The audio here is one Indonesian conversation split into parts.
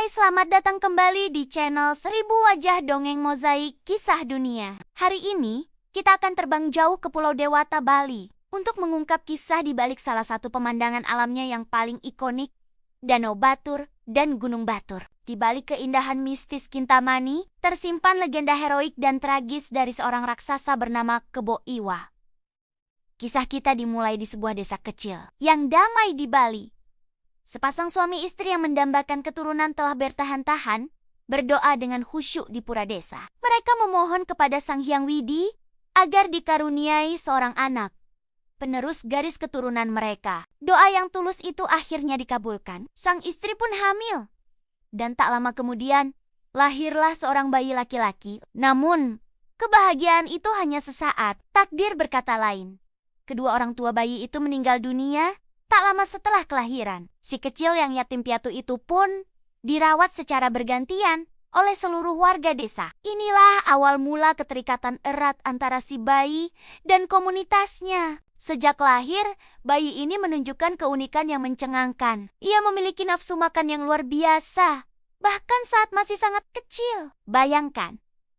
Hai, selamat datang kembali di channel 1000 Wajah Dongeng Mozaik Kisah Dunia. Hari ini, kita akan terbang jauh ke Pulau Dewata, Bali, untuk mengungkap kisah di balik salah satu pemandangan alamnya yang paling ikonik, Danau Batur dan Gunung Batur. Di balik keindahan mistis Kintamani, tersimpan legenda heroik dan tragis dari seorang raksasa bernama Kebo Iwa. Kisah kita dimulai di sebuah desa kecil yang damai di Bali. Sepasang suami istri yang mendambakan keturunan telah bertahan-tahan, berdoa dengan khusyuk di pura desa. Mereka memohon kepada Sang Hyang Widi agar dikaruniai seorang anak, penerus garis keturunan mereka. Doa yang tulus itu akhirnya dikabulkan. Sang istri pun hamil. Dan tak lama kemudian, lahirlah seorang bayi laki-laki. Namun, kebahagiaan itu hanya sesaat. Takdir berkata lain. Kedua orang tua bayi itu meninggal dunia tak lama setelah kelahiran. Si kecil yang yatim piatu itu pun dirawat secara bergantian oleh seluruh warga desa. Inilah awal mula keterikatan erat antara si bayi dan komunitasnya. Sejak lahir, bayi ini menunjukkan keunikan yang mencengangkan. Ia memiliki nafsu makan yang luar biasa, bahkan saat masih sangat kecil. Bayangkan,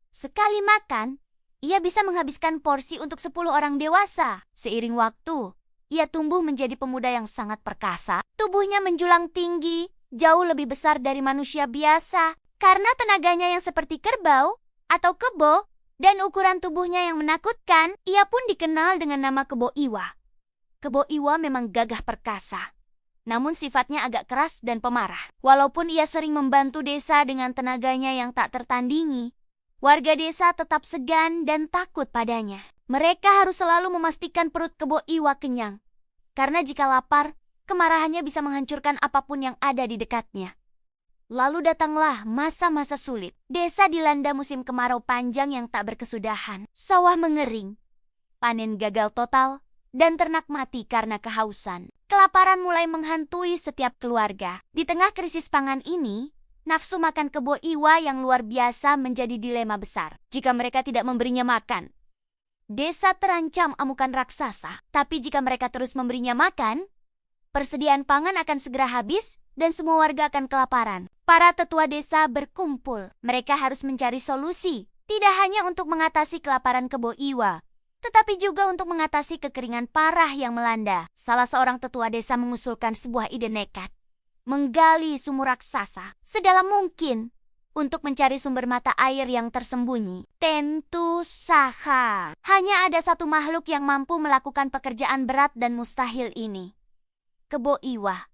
sekali makan, ia bisa menghabiskan porsi untuk 10 orang dewasa. Seiring waktu, ia tumbuh menjadi pemuda yang sangat perkasa. Tubuhnya menjulang tinggi, jauh lebih besar dari manusia biasa. Karena tenaganya yang seperti kerbau atau kebo dan ukuran tubuhnya yang menakutkan, ia pun dikenal dengan nama Kebo Iwa. Kebo Iwa memang gagah perkasa, namun sifatnya agak keras dan pemarah. Walaupun ia sering membantu desa dengan tenaganya yang tak tertandingi, warga desa tetap segan dan takut padanya. Mereka harus selalu memastikan perut Kebo Iwa kenyang. Karena jika lapar, kemarahannya bisa menghancurkan apapun yang ada di dekatnya. Lalu datanglah masa-masa sulit. Desa dilanda musim kemarau panjang yang tak berkesudahan. Sawah mengering, panen gagal total, dan ternak mati karena kehausan. Kelaparan mulai menghantui setiap keluarga. Di tengah krisis pangan ini, nafsu makan Kebo Iwa yang luar biasa menjadi dilema besar. Jika mereka tidak memberinya makan, desa terancam amukan raksasa. Tapi jika mereka terus memberinya makan, persediaan pangan akan segera habis dan semua warga akan kelaparan. Para tetua desa berkumpul. Mereka harus mencari solusi, tidak hanya untuk mengatasi kelaparan Kebo Iwa, tetapi juga untuk mengatasi kekeringan parah yang melanda. Salah seorang tetua desa mengusulkan sebuah ide nekat. Menggali sumur raksasa sedalam mungkin untuk mencari sumber mata air yang tersembunyi. Tentu saja, hanya ada satu makhluk yang mampu melakukan pekerjaan berat dan mustahil ini. Kebo Iwa.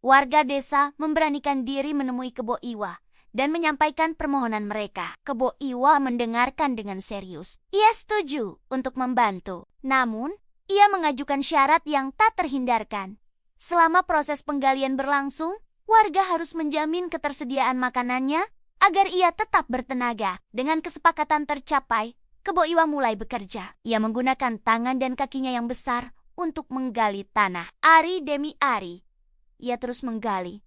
Warga desa memberanikan diri menemui Kebo Iwa dan menyampaikan permohonan mereka. Kebo Iwa mendengarkan dengan serius. Ia setuju untuk membantu. Namun, ia mengajukan syarat yang tak terhindarkan. Selama proses penggalian berlangsung, warga harus menjamin ketersediaan makanannya agar ia tetap bertenaga. Dengan kesepakatan tercapai, Kebo Iwa mulai bekerja. Ia menggunakan tangan dan kakinya yang besar untuk menggali tanah. Ari demi ari, ia terus menggali,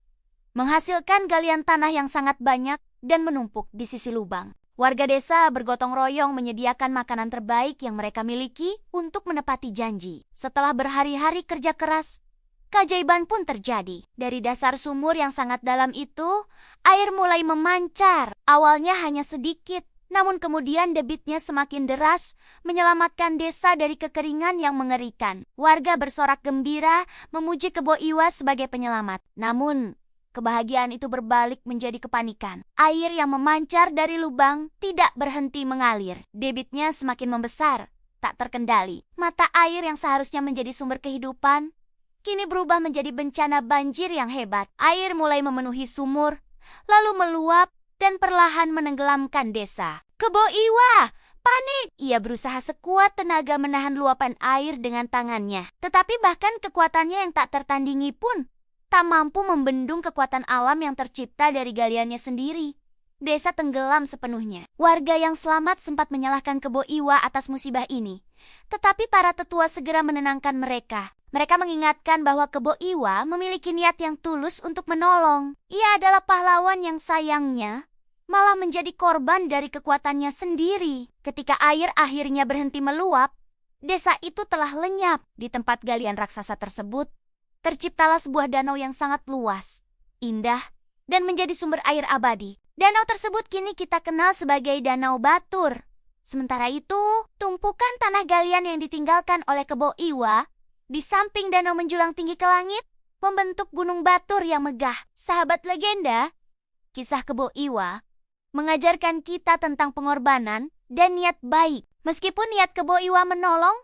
menghasilkan galian tanah yang sangat banyak dan menumpuk di sisi lubang. Warga desa bergotong royong menyediakan makanan terbaik yang mereka miliki untuk menepati janji. Setelah berhari-hari kerja keras, keajaiban pun terjadi. Dari dasar sumur yang sangat dalam itu, air mulai memancar. Awalnya hanya sedikit, namun kemudian debitnya semakin deras, menyelamatkan desa dari kekeringan yang mengerikan. Warga bersorak gembira, memuji Kebo Iwa sebagai penyelamat. Namun, kebahagiaan itu berbalik menjadi kepanikan. Air yang memancar dari lubang tidak berhenti mengalir. Debitnya semakin membesar, tak terkendali. Mata air yang seharusnya menjadi sumber kehidupan kini berubah menjadi bencana banjir yang hebat. Air mulai memenuhi sumur, lalu meluap dan perlahan menenggelamkan desa. Kebo Iwa panik. Ia berusaha sekuat tenaga menahan luapan air dengan tangannya. Tetapi bahkan kekuatannya yang tak tertandingi pun tak mampu membendung kekuatan alam yang tercipta dari galiannya sendiri. Desa tenggelam sepenuhnya. Warga yang selamat sempat menyalahkan Kebo Iwa atas musibah ini. Tetapi para tetua segera menenangkan mereka. Mereka mengingatkan bahwa Kebo Iwa memiliki niat yang tulus untuk menolong. Ia adalah pahlawan yang sayangnya malah menjadi korban dari kekuatannya sendiri. Ketika air akhirnya berhenti meluap, desa itu telah lenyap. Di tempat galian raksasa tersebut, terciptalah sebuah danau yang sangat luas, indah, dan menjadi sumber air abadi. Danau tersebut kini kita kenal sebagai Danau Batur. Sementara itu, tumpukan tanah galian yang ditinggalkan oleh Kebo Iwa di samping danau menjulang tinggi ke langit, membentuk Gunung Batur yang megah. Sahabat legenda, kisah Kebo Iwa mengajarkan kita tentang pengorbanan dan niat baik. Meskipun niat Kebo Iwa menolong,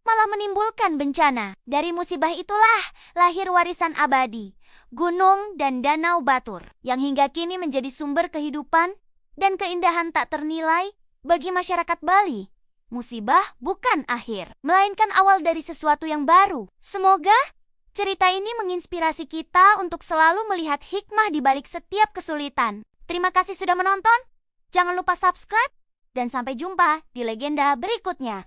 malah menimbulkan bencana. Dari musibah itulah lahir warisan abadi, Gunung dan Danau Batur, yang hingga kini menjadi sumber kehidupan dan keindahan tak ternilai bagi masyarakat Bali. Musibah bukan akhir, melainkan awal dari sesuatu yang baru. Semoga cerita ini menginspirasi kita untuk selalu melihat hikmah di balik setiap kesulitan. Terima kasih sudah menonton. Jangan lupa subscribe dan sampai jumpa di legenda berikutnya.